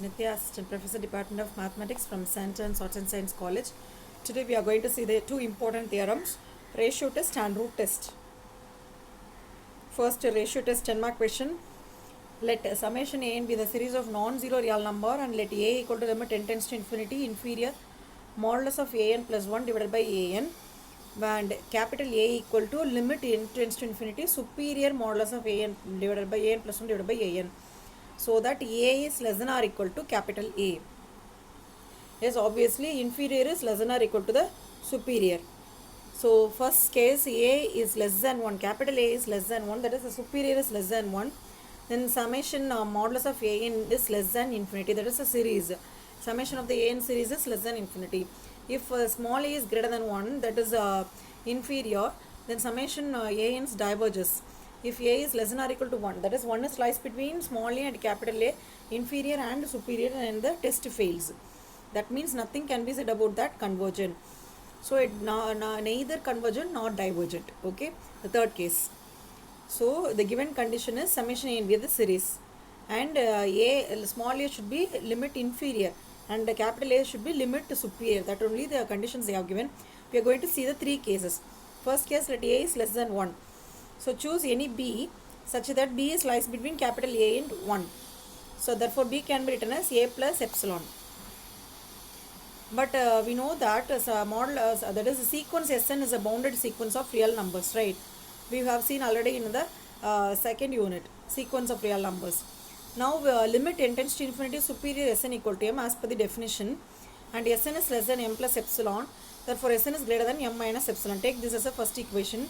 Nitya, Assistant Professor, Department of Mathematics from St. John's Arts and Science College. Today we are going to see the two important theorems, ratio test and root test. First, ratio test 10 mark question. Let summation a n be the series of non-zero real number and let a equal to limit n tends to infinity inferior modulus of a n plus 1 divided by a n and capital A equal to limit n tends to infinity superior modulus of a n divided by a n plus 1 divided by a n. So that A is less than or equal to capital A. Yes, obviously inferior is less than or equal to the superior. So first case A is less than 1, capital A is less than 1, that is the superior is less than 1. Then summation modulus of A n is less than infinity, that is a series. Summation of the A n series is less than infinity. If small a is greater than 1, that is inferior, then summation A n diverges. If A is less than or equal to 1, that is 1 is lies between small a and capital A, inferior and superior, and the test fails. That means nothing can be said about that convergent. So it neither convergent nor divergent. Okay, the third case. So the given condition is summation A and B the series, and small a should be limit inferior and capital A should be limit superior. That only the conditions they have given. We are going to see the three cases. First case, let A is less than 1. So choose any B such that B is lies between capital A and 1. So therefore B can be written as A plus epsilon. But we know that that is the sequence Sn is a bounded sequence of real numbers, right? We have seen already in the second unit, sequence of real numbers. Now limit n tends to infinity superior Sn equal to m as per the definition, and Sn is less than m plus epsilon. Therefore Sn is greater than m minus epsilon. Take this as a first equation.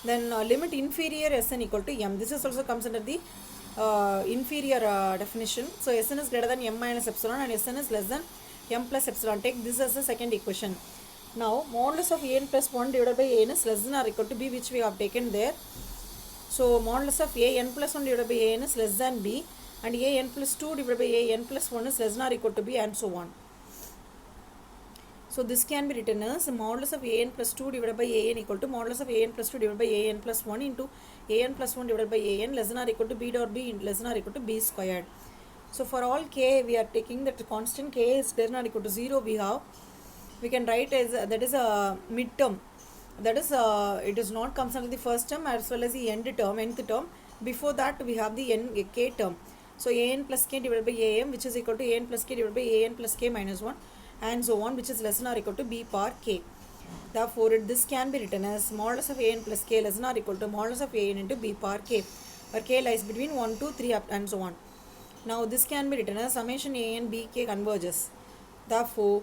Then limit inferior Sn equal to m. This is also comes under the inferior definition. So Sn is greater than m minus epsilon and Sn is less than m plus epsilon. Take this as the second equation. Now modulus of a n plus 1 divided by a n is less than or equal to b, which we have taken there. So modulus of a n plus 1 divided by a n is less than b, and a n plus 2 divided by a n plus 1 is less than or equal to b, and so on. So this can be written as modulus of a n plus 2 divided by a n equal to modulus of a n plus 2 divided by a n plus 1 into a n plus 1 divided by a n less than or equal to b dot b less than or equal to b squared. So for all k, we are taking that constant k is less than or equal to 0. We can write as that is a midterm. That is it is not comes under the first term as well as the nth term. Before that we have the k term. So a n plus k divided by a m, which is equal to a n plus k divided by a n plus k minus 1, and so on, which is less than or equal to b power k. Therefore this can be written as modulus of a n plus k less than or equal to modulus of a n into b power k, where k lies between 1, 2, 3 up and so on. Now this can be written as summation a n b k converges. Therefore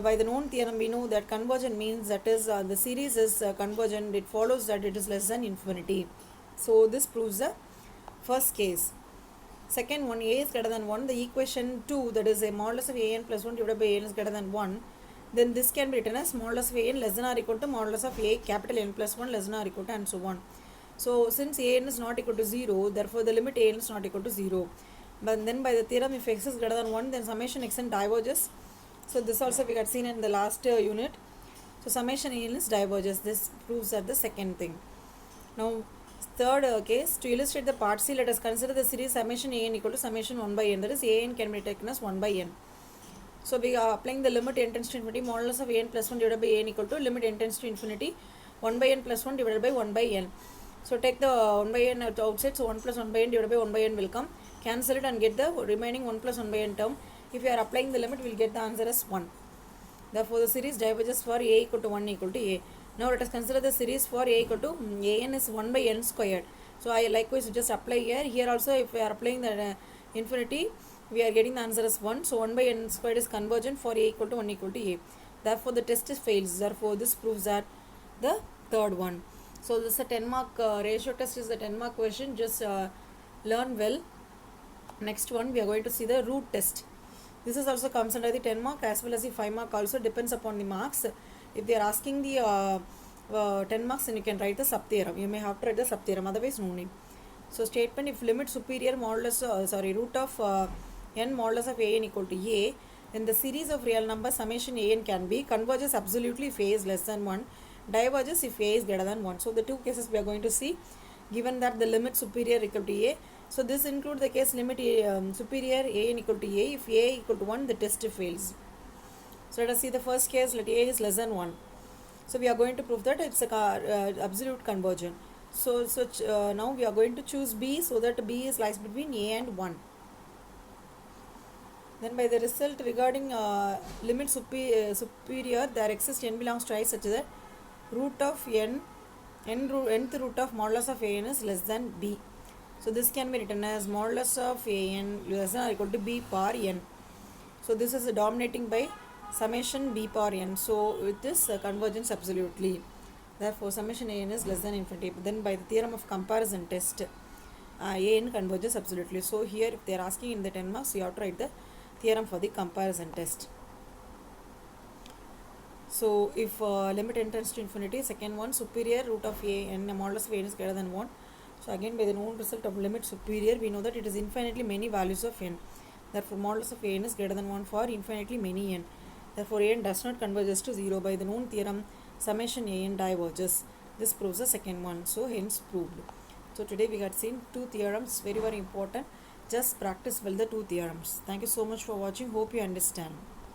by the known theorem we know that convergent means that is the series is convergent. It follows that it is less than infinity. So this proves the first case. Second one, a is greater than 1. The equation 2, that is a modulus of a n plus 1 divided by a n is greater than 1. Then this can be written as modulus of a n less than or equal to modulus of a capital N plus 1 less than or equal to, and so on. So since a n is not equal to 0, therefore the limit a n is not equal to 0. But then by the theorem, if x is greater than 1, then summation x n diverges. So this also we had seen in the last unit. So summation a n is diverges. This proves that the second thing. Now third case, to illustrate the part C, let us consider the series summation a n equal to summation 1 by n. That is a n can be taken as 1 by n. So we are applying the limit n tends to infinity modulus of a n plus 1 divided by a n equal to limit n tends to infinity 1 by n plus 1 divided by 1 by n. So take the 1 by n outside, so 1 plus 1 by n divided by 1 by n will come. Cancel it and get the remaining 1 plus 1 by n term. If you are applying the limit, we will get the answer as 1. Therefore the series diverges for a equal to 1 equal to a. Now let us consider the series for a equal to a n is 1 by n squared. So I likewise just apply here. Here also if we are applying the infinity, we are getting the answer as 1. So 1 by n squared is convergent for a equal to 1 equal to a. Therefore the test fails. Therefore this proves that the third one. So this is a 10 mark ratio test is the 10 mark question. Just learn well. Next one we are going to see the root test. This is also comes under the 10 mark as well as the 5 mark, also depends upon the marks. If they are asking the 10 marks, then you can write the sub theorem. You may have to write the sub theorem, otherwise no need. So statement, if limit superior modulus root of n modulus of a n equal to a, then the series of real numbers summation a n can be converges absolutely if a is less than 1, diverges if a is greater than 1. So the two cases we are going to see. Given that the limit superior equal to a, So this includes the case limit superior a n equal to a. If a equal to 1, the test fails. So let us see the first case. Let a is less than 1. So we are going to prove that it's a absolute conversion. So now we are going to choose b, so that b is lies between a and 1. Then by the result regarding limit superior, there exists n belongs to I such that root of nth root of modulus of a n is less than b. So this can be written as modulus of a n less than or equal to b power n. So this is dominating by summation b power n. So with this convergence absolutely. Therefore summation a n is less than infinity. Then by the theorem of comparison test, a n converges absolutely. So here if they are asking in the 10 marks, you have to write the theorem for the comparison test. So if limit n tends to infinity, second one, superior root of a n modulus of a n is greater than 1. So again by the known result of limit superior, we know that it is infinitely many values of n. Therefore modulus of a n is greater than 1 for infinitely many n. Therefore a n does not converges to 0. By the known theorem, summation a n diverges. This proves the second one. So hence proved. So today we had seen 2 theorems, very important. Just practice well the 2 theorems. Thank you so much for watching. Hope you understand.